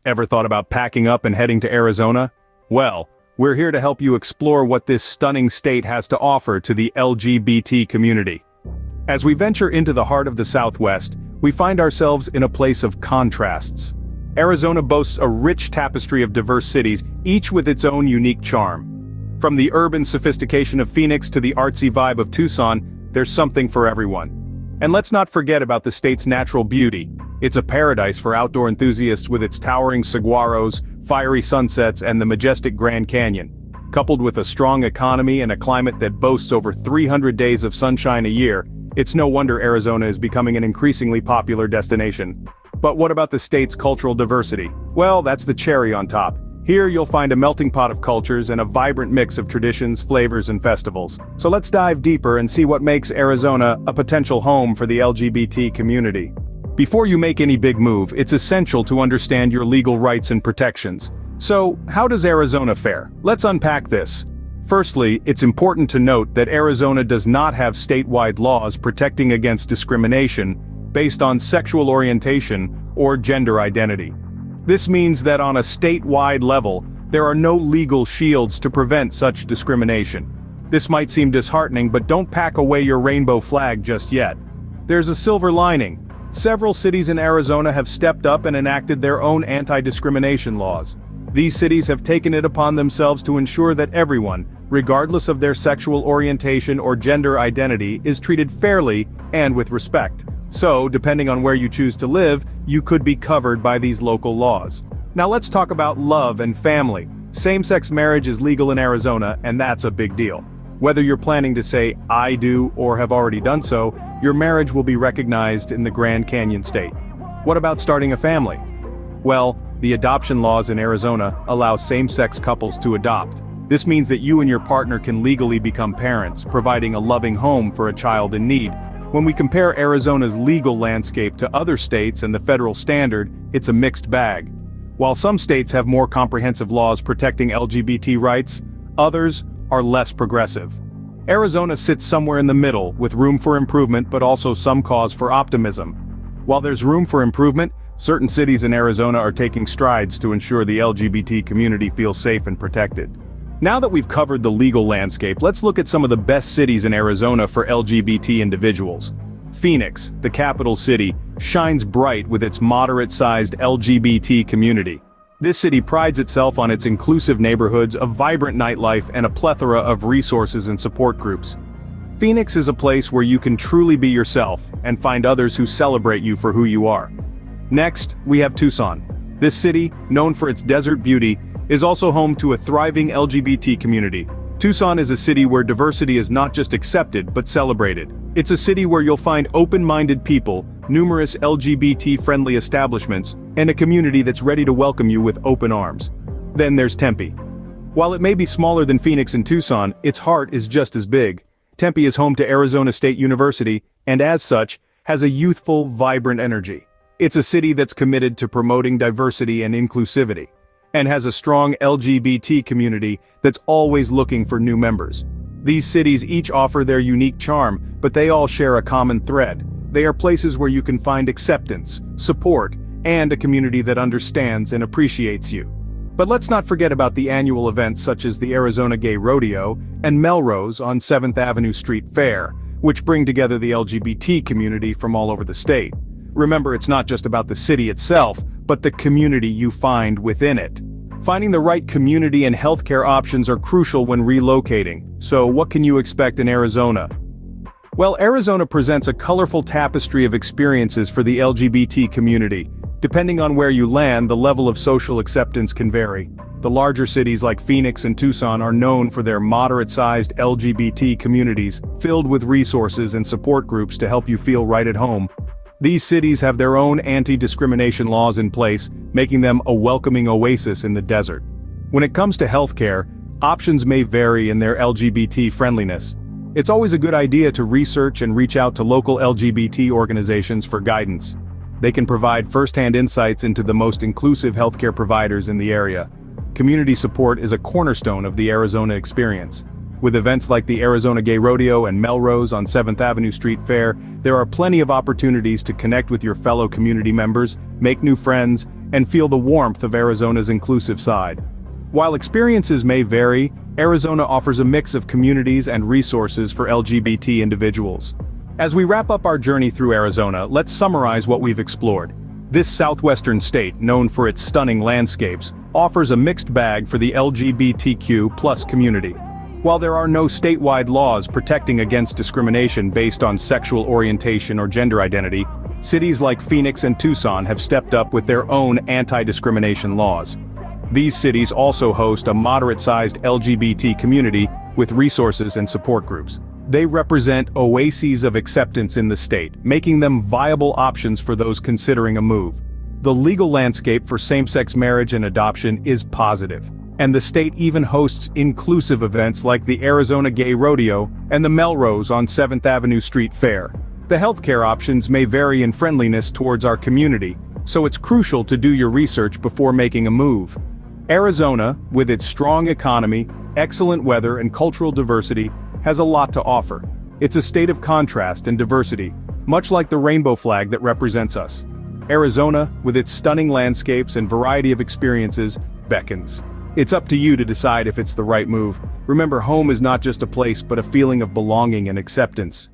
Ever thought about packing up and heading to Arizona? Well, we're here to help you explore what this stunning state has to offer to the LGBT community. As we venture into the heart of the Southwest, we find ourselves in a place of contrasts. Arizona boasts a rich tapestry of diverse cities, each with its own unique charm. From the urban sophistication of Phoenix to the artsy vibe of Tucson, there's something for everyone. And let's not forget about the state's natural beauty. It's a paradise for outdoor enthusiasts with its towering saguaros, fiery sunsets, and the majestic Grand Canyon. Coupled with a strong economy and a climate that boasts over 300 days of sunshine a year, it's no wonder Arizona is becoming an increasingly popular destination. But what about the state's cultural diversity? Well, that's the cherry on top. Here you'll find a melting pot of cultures and a vibrant mix of traditions, flavors, and festivals. So let's dive deeper and see what makes Arizona a potential home for the LGBT community. Before you make any big move, it's essential to understand your legal rights and protections. So, how does Arizona fare? Let's unpack this. Firstly, it's important to note that Arizona does not have statewide laws protecting against discrimination based on sexual orientation or gender identity. This means that on a statewide level, there are no legal shields to prevent such discrimination. This might seem disheartening, but don't pack away your rainbow flag just yet. There's a silver lining. Several cities in Arizona have stepped up and enacted their own anti-discrimination laws. These cities have taken it upon themselves to ensure that everyone, regardless of their sexual orientation or gender identity, is treated fairly and with respect. So, depending on where you choose to live, you could be covered by these local laws. Now let's talk about love and family. Same-sex marriage is legal in Arizona, and that's a big deal. Whether you're planning to say, "I do," or have already done so, your marriage will be recognized in the Grand Canyon state. What about starting a family? Well, the adoption laws in Arizona allow same-sex couples to adopt. This means that you and your partner can legally become parents, providing a loving home for a child in need. When we compare Arizona's legal landscape to other states and the federal standard, it's a mixed bag. While some states have more comprehensive laws protecting LGBT rights, others are less progressive. Arizona sits somewhere in the middle, with room for improvement but also some cause for optimism. While there's room for improvement, certain cities in Arizona are taking strides to ensure the LGBT community feels safe and protected. Now that we've covered the legal landscape, let's look at some of the best cities in Arizona for LGBT individuals. Phoenix, the capital city, shines bright with its moderate-sized LGBT community. This city prides itself on its inclusive neighborhoods, a vibrant nightlife, and a plethora of resources and support groups. Phoenix is a place where you can truly be yourself and find others who celebrate you for who you are. Next, we have Tucson. This city, known for its desert beauty, is also home to a thriving LGBT community. Tucson is a city where diversity is not just accepted but celebrated. It's a city where you'll find open-minded people, numerous LGBT-friendly establishments, and a community that's ready to welcome you with open arms. Then there's Tempe. While it may be smaller than Phoenix and Tucson, its heart is just as big. Tempe is home to Arizona State University, and as such, has a youthful, vibrant energy. It's a city that's committed to promoting diversity and inclusivity, and has a strong LGBT community that's always looking for new members. These cities each offer their unique charm, but they all share a common thread. They are places where you can find acceptance, support, and a community that understands and appreciates you. But let's not forget about the annual events such as the Arizona Gay Rodeo and Melrose on 7th Avenue Street Fair, which bring together the LGBT community from all over the state. Remember, it's not just about the city itself, but the community you find within it. Finding the right community and healthcare options are crucial when relocating. So what can you expect in Arizona? Well, Arizona presents a colorful tapestry of experiences for the LGBT community. Depending on where you land, the level of social acceptance can vary. The larger cities like Phoenix and Tucson are known for their moderate-sized LGBT communities, filled with resources and support groups to help you feel right at home. These cities have their own anti-discrimination laws in place, making them a welcoming oasis in the desert. When it comes to healthcare, options may vary in their LGBT friendliness. It's always a good idea to research and reach out to local LGBT organizations for guidance. They can provide first-hand insights into the most inclusive healthcare providers in the area. Community support is a cornerstone of the Arizona experience. With events like the Arizona Gay Rodeo and Melrose on 7th Avenue Street Fair, there are plenty of opportunities to connect with your fellow community members, make new friends, and feel the warmth of Arizona's inclusive side. While experiences may vary, Arizona offers a mix of communities and resources for LGBT individuals. As we wrap up our journey through Arizona, let's summarize what we've explored. This southwestern state, known for its stunning landscapes, offers a mixed bag for the LGBTQ+ community. While there are no statewide laws protecting against discrimination based on sexual orientation or gender identity, cities like Phoenix and Tucson have stepped up with their own anti-discrimination laws. These cities also host a moderate-sized LGBT community with resources and support groups. They represent oases of acceptance in the state, making them viable options for those considering a move. The legal landscape for same-sex marriage and adoption is positive, and the state even hosts inclusive events like the Arizona Gay Rodeo and the Melrose on 7th Avenue Street Fair. The healthcare options may vary in friendliness towards our community, so it's crucial to do your research before making a move. Arizona, with its strong economy, excellent weather and cultural diversity, has a lot to offer. It's a state of contrast and diversity, much like the rainbow flag that represents us. Arizona, with its stunning landscapes and variety of experiences, beckons. It's up to you to decide if it's the right move. Remember, home is not just a place but a feeling of belonging and acceptance.